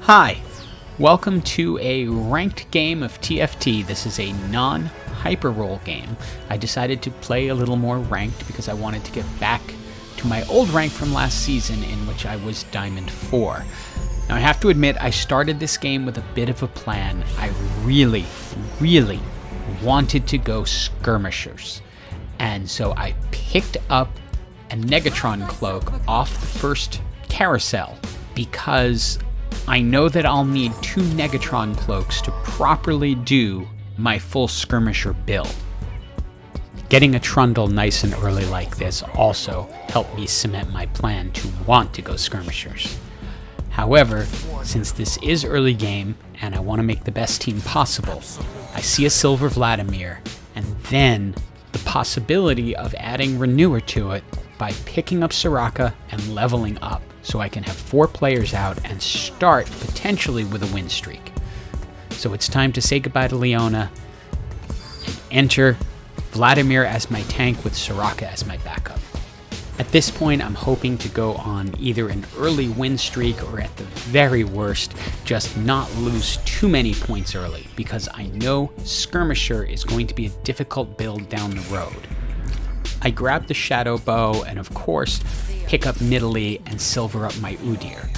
Hi, welcome to a ranked game of TFT. This is a non-hyper roll game. I decided to play a little more ranked because I wanted to get back to my old rank from last season in which I was Diamond 4. Now I have to admit I started this game with a bit of a plan. I really wanted to go Skirmishers. And so I picked up a Negatron cloak off the first carousel because I know that I'll need 2 Negatron cloaks to properly do my full Skirmisher build. Getting a Trundle nice and early like this also helped me cement my plan to want to go Skirmishers. However, since this is early game and I want to make the best team possible, I see a Silver Vladimir and then the possibility of adding Renewer to it by picking up Soraka and leveling up so I can have 4 players out and start potentially with a win streak. So it's time to say goodbye to Leona and enter Vladimir as my tank with Soraka as my backup. At this point, I'm hoping to go on either an early win streak or at the very worst, just not lose too many points early because I know Skirmisher is going to be a difficult build down the road. I grab the Shadow Bow and of course pick up Nidalee and silver up my Udyr.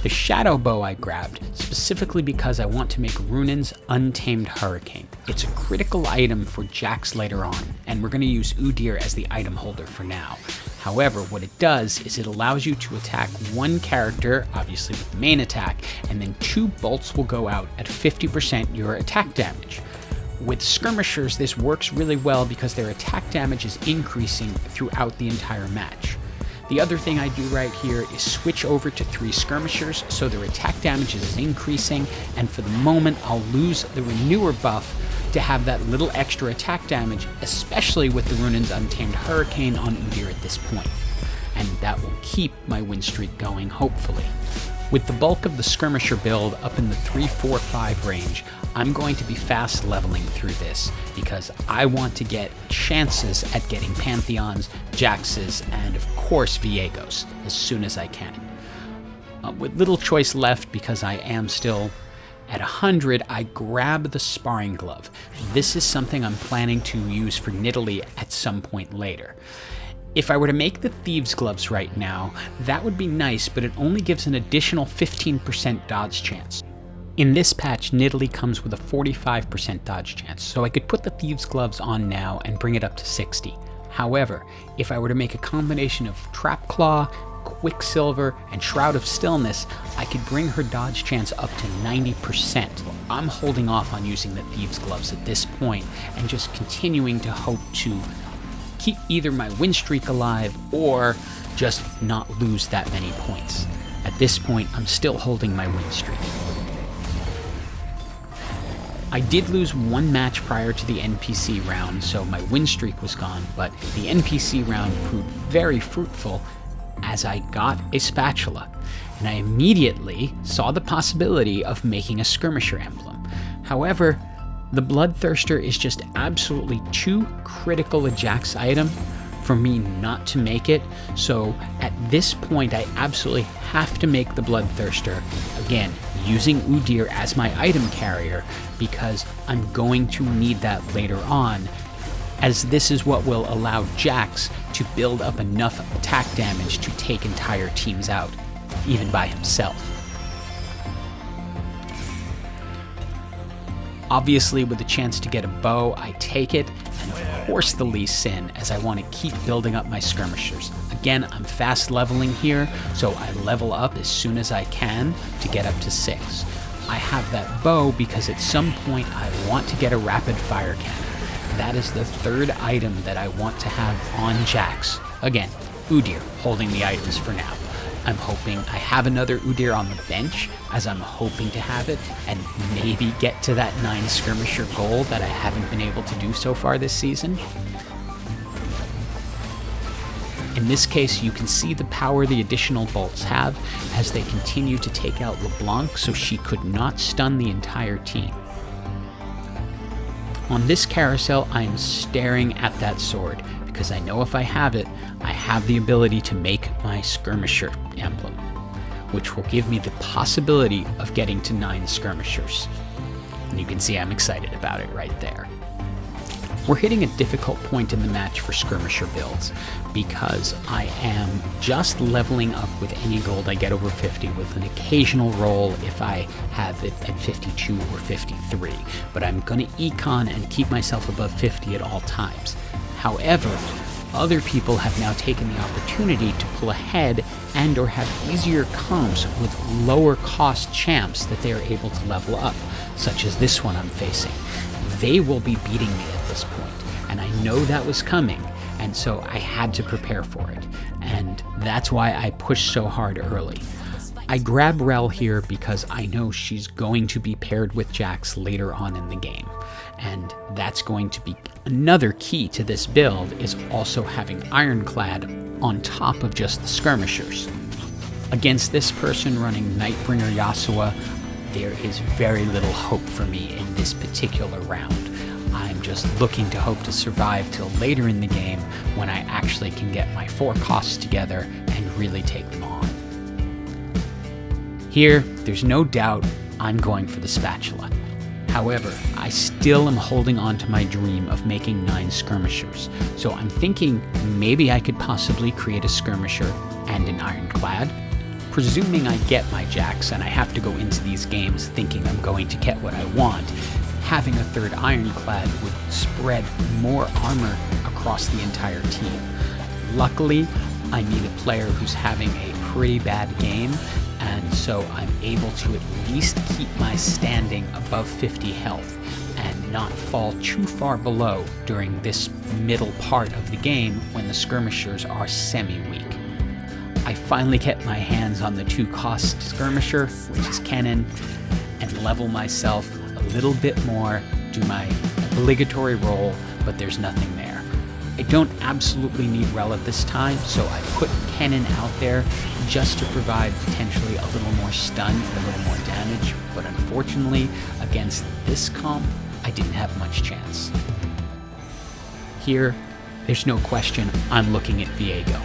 The Shadow Bow I grabbed specifically because I want to make Runan's Untamed Hurricane. It's a critical item for Jax later on, and we're going to use Udyr as the item holder for now. However, what it does is it allows you to attack one character, obviously with the main attack, and then 2 bolts will go out at 50% your attack damage. With Skirmishers, this works really well because their attack damage is increasing throughout the entire match. The other thing I do right here is switch over to 3 Skirmishers so their attack damage is increasing, and for the moment I'll lose the Renewer buff to have that little extra attack damage, especially with the Runan's Untamed Hurricane on Udyr at this point. And that will keep my win streak going, hopefully. With the bulk of the Skirmisher build up in the 3-4-5 range, I'm going to be fast leveling through this because I want to get chances at getting Pantheons, Jaxes, and of course Viegos as soon as I can. With little choice left because I am still at 100, I grab the Sparring Glove. This is something I'm planning to use for Nidalee at some point later. If I were to make the Thieves' Gloves right now, that would be nice, but it only gives an additional 15% dodge chance. In this patch, Nidalee comes with a 45% dodge chance, so I could put the Thieves' Gloves on now and bring it up to 60. However, if I were to make a combination of Trap Claw, Quicksilver, and Shroud of Stillness, I could bring her dodge chance up to 90%. I'm holding off on using the Thieves' Gloves at this point and just continuing to hope to keep either my win streak alive or just not lose that many points. At this point, I'm still holding my win streak. I did lose 1 match prior to the NPC round, so my win streak was gone, but the NPC round proved very fruitful as I got a spatula, and I immediately saw the possibility of making a Skirmisher emblem. However, the Bloodthirster is just absolutely too critical a Jax item for me not to make it, so at this point I absolutely have to make the Bloodthirster, again, using Udyr as my item carrier because I'm going to need that later on, as this is what will allow Jax to build up enough attack damage to take entire teams out, even by himself. Obviously, with a chance to get a bow, I take it, and of course the Lee Sin, as I want to keep building up my Skirmishers. Again, I'm fast leveling here, so I level up as soon as I can to get up to 6. I have that bow because at some point I want to get a rapid fire cannon. That is the 3rd item that I want to have on Jax. Again, Udyr holding the items for now. I'm hoping I have another Udyr on the bench, as I'm hoping to have it, and maybe get to that 9 Skirmisher goal that I haven't been able to do so far this season. In this case, you can see the power the additional bolts have as they continue to take out LeBlanc so she could not stun the entire team. On this carousel, I am staring at that sword because I know if I have it, I have the ability to make my Skirmisher emblem. which will give me the possibility of getting to 9 skirmishers. And you can see I'm excited about it right there. We're hitting a difficult point in the match for skirmisher builds because I am just leveling up with any gold I get over 50 with an occasional roll if I have it at 52 or 53, but I'm going to econ and keep myself above 50 at all times. However, other people have now taken the opportunity to pull ahead and or have easier comps with lower cost champs that they are able to level up, such as this one I'm facing. They will be beating me at this point, and I know that was coming, and so I had to prepare for it, and that's why I pushed so hard early. I grab Rel here because I know she's going to be paired with Jax later on in the game, and that's going to be another key to this build, is also having Ironclad on top of just the skirmishers. Against this person running Nightbringer Yasuo, there is very little hope for me in this particular round. I'm just looking to hope to survive till later in the game when I actually can get my 4 costs together and really take them on. Here, there's no doubt I'm going for the spatula. However, I still am holding on to my dream of making 9 skirmishers, so I'm thinking maybe I could possibly create a skirmisher and an ironclad. Presuming I get my Jax and I have to go into these games thinking I'm going to get what I want, having a 3rd ironclad would spread more armor across the entire team. Luckily, I need a player who's having a pretty bad game, and so I'm able to at least keep my standing above 50 health and not fall too far below during this middle part of the game when the skirmishers are semi-weak. I finally get my hands on the 2-cost skirmisher, which is Kennen, and level myself a little bit more, do my obligatory roll, but there's nothing there. I don't absolutely need Rel at this time, so I put Kennen out there just to provide potentially a little more stun and a little more damage, but unfortunately, against this comp, I didn't have much chance. Here, there's no question I'm looking at Viego.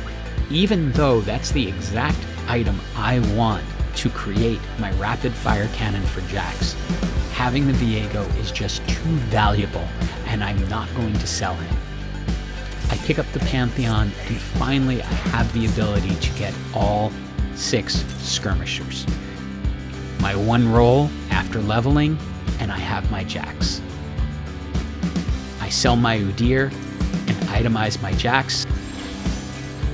Even though that's the exact item I want to create my rapid fire cannon for Jax, having the Viego is just too valuable, and I'm not going to sell him. I pick up the Pantheon, and finally I have the ability to get all 6 skirmishers. My 1 roll after leveling, and I have my Jax. I sell my Udyr and itemize my Jax,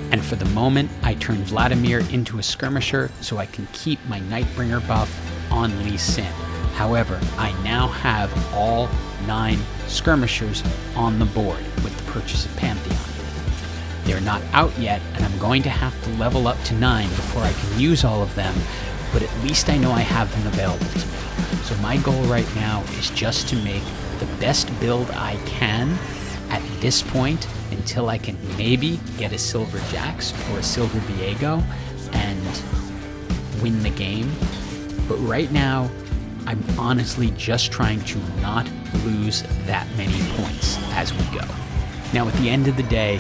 and for the moment, I turn Vladimir into a skirmisher so I can keep my Nightbringer buff on Lee Sin. However, I now have all 9 skirmishers on the board with the purchase of Pantheon. They're not out yet, and I'm going to have to level up to 9 before I can use all of them, but at least I know I have them available to me. So my goal right now is just to make the best build I can at this point until I can maybe get a silver Jax or a silver Viego and win the game. But right now, I'm honestly just trying to not lose that many points as we go. Now, at the end of the day,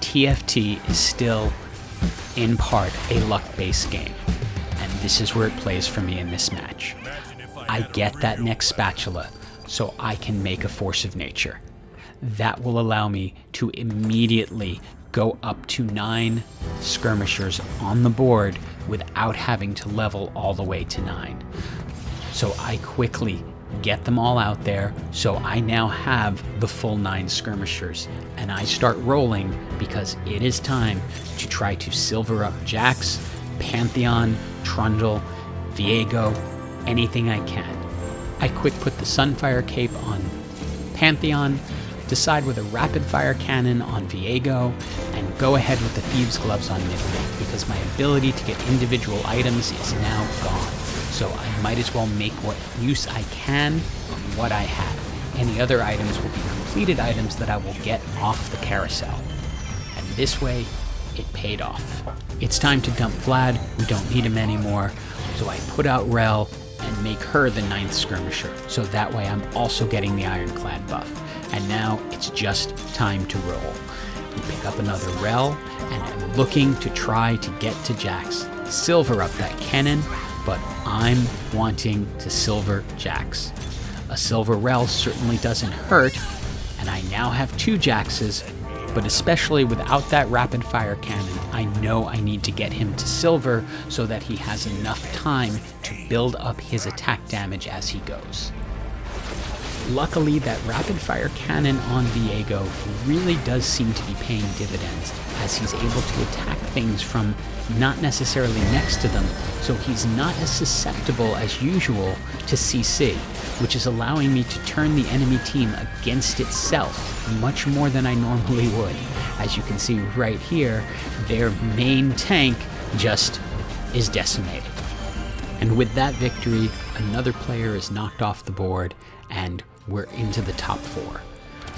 TFT is still, in part, a luck-based game, and this is where it plays for me in this match. I get that next spatula, so I can make a force of nature. That will allow me to immediately go up to 9 skirmishers on the board without having to level all the way to 9. So I quickly get them all out there, so I now have the full 9 skirmishers, and I start rolling because it is time to try to silver up Jax, Pantheon, Trundle, Viego, anything I can. I quick put the Sunfire Cape on Pantheon, decide with a rapid fire cannon on Viego, and go ahead with the Thieves' Gloves on Nidalee, because my ability to get individual items is now gone. So I might as well make what use I can of what I have. Any other items will be completed items that I will get off the carousel. And this way, it paid off. It's time to dump Vlad, we don't need him anymore, so I put out Rel and make her the 9th skirmisher, so that way I'm also getting the Ironclad buff. And now it's just time to roll. We pick up another Rel, and I'm looking to try to get to Jax. silver up that cannon, but I'm wanting to silver Jax. A silver Rel certainly doesn't hurt, and I now have 2 Jaxes, but especially without that rapid fire cannon, I know I need to get him to silver so that he has enough time to build up his attack damage as he goes. Luckily, that rapid fire cannon on Viego really does seem to be paying dividends, as he's able to attack things from not necessarily next to them, so he's not as susceptible as usual to CC, which is allowing me to turn the enemy team against itself much more than I normally would. As you can see right here, their main tank just is decimated. And with that victory, another player is knocked off the board, and we're into the top 4.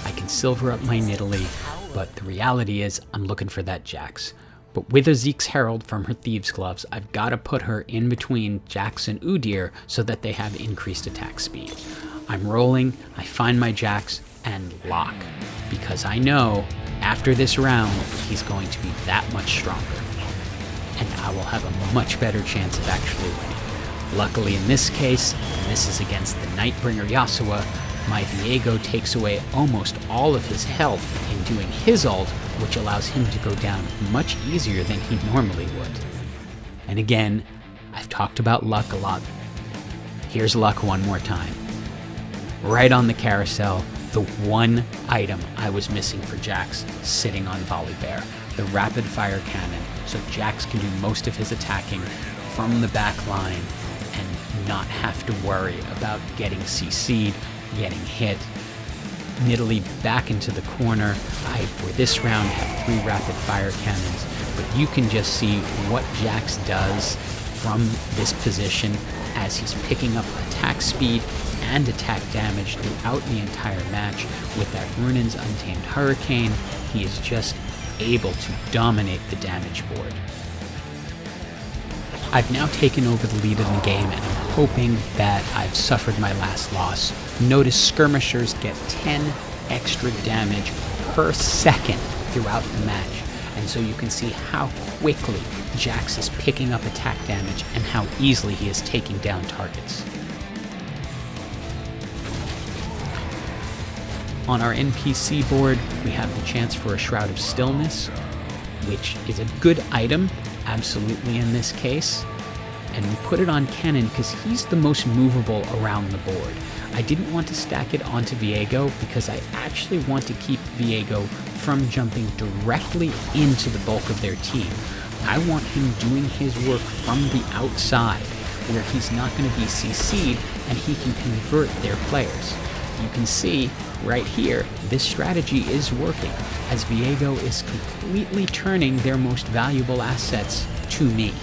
I can silver up my Nidalee, but the reality is I'm looking for that Jax. But with a Zeke's Herald from her Thieves' Gloves, I've got to put her in between Jax and Udyr so that they have increased attack speed. I'm rolling, I find my Jax, and lock, because I know after this round he's going to be that much stronger, and I will have a much better chance of actually winning. Luckily in this case, and this is against the Nightbringer Yasuo, my Viego takes away almost all of his health in doing his ult, which allows him to go down much easier than he normally would. And again, I've talked about luck a lot. Here's luck one more time. Right on the carousel, the one item I was missing for Jax sitting on Volibear, the rapid fire cannon, so Jax can do most of his attacking from the back line and not have to worry about getting CC'd, getting hit. Nidalee back into the corner. I, for this round, have 3 rapid fire cannons, but you can just see what Jax does from this position as he's picking up attack speed and attack damage throughout the entire match. With that Runan's Untamed Hurricane, he is just able to dominate the damage board. I've now taken over the lead in the game, and I'm hoping that I've suffered my last loss. Notice Skirmishers get 10 extra damage per second throughout the match, and so you can see how quickly Jax is picking up attack damage and how easily he is taking down targets. On our NPC board, we have the chance for a Shroud of Stillness, which is a good item, absolutely in this case. And we put it on Kennen because he's the most movable around the board. I didn't want to stack it onto Viego because I actually want to keep Viego from jumping directly into the bulk of their team. I want him doing his work from the outside, where he's not going to be CC'd and he can convert their players. You can see right here, this strategy is working, as Viego is completely turning their most valuable assets to me.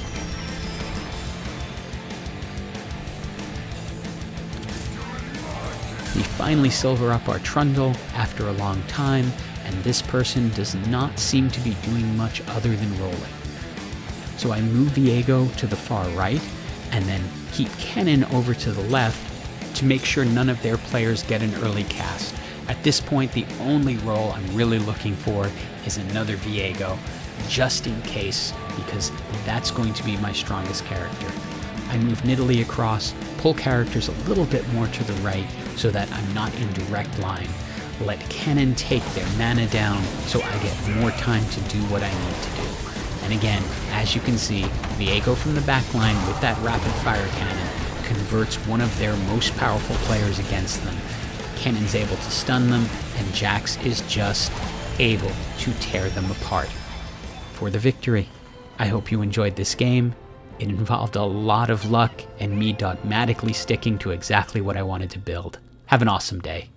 We finally silver up our Trundle after a long time, and this person does not seem to be doing much other than rolling. So I move Viego to the far right, and then keep Kennen over to the left to make sure none of their players get an early cast. At this point, the only role I'm really looking for is another Viego, just in case, because that's going to be my strongest character. I move Nidalee across, pull characters a little bit more to the right so that I'm not in direct line. Let Kennen take their mana down so I get more time to do what I need to do. And again, as you can see, Viego from the back line with that rapid fire cannon converts one of their most powerful players against them. Kennen's able to stun them, and Jax is just able to tear them apart for the victory. I hope you enjoyed this game. It involved a lot of luck and me dogmatically sticking to exactly what I wanted to build. Have an awesome day.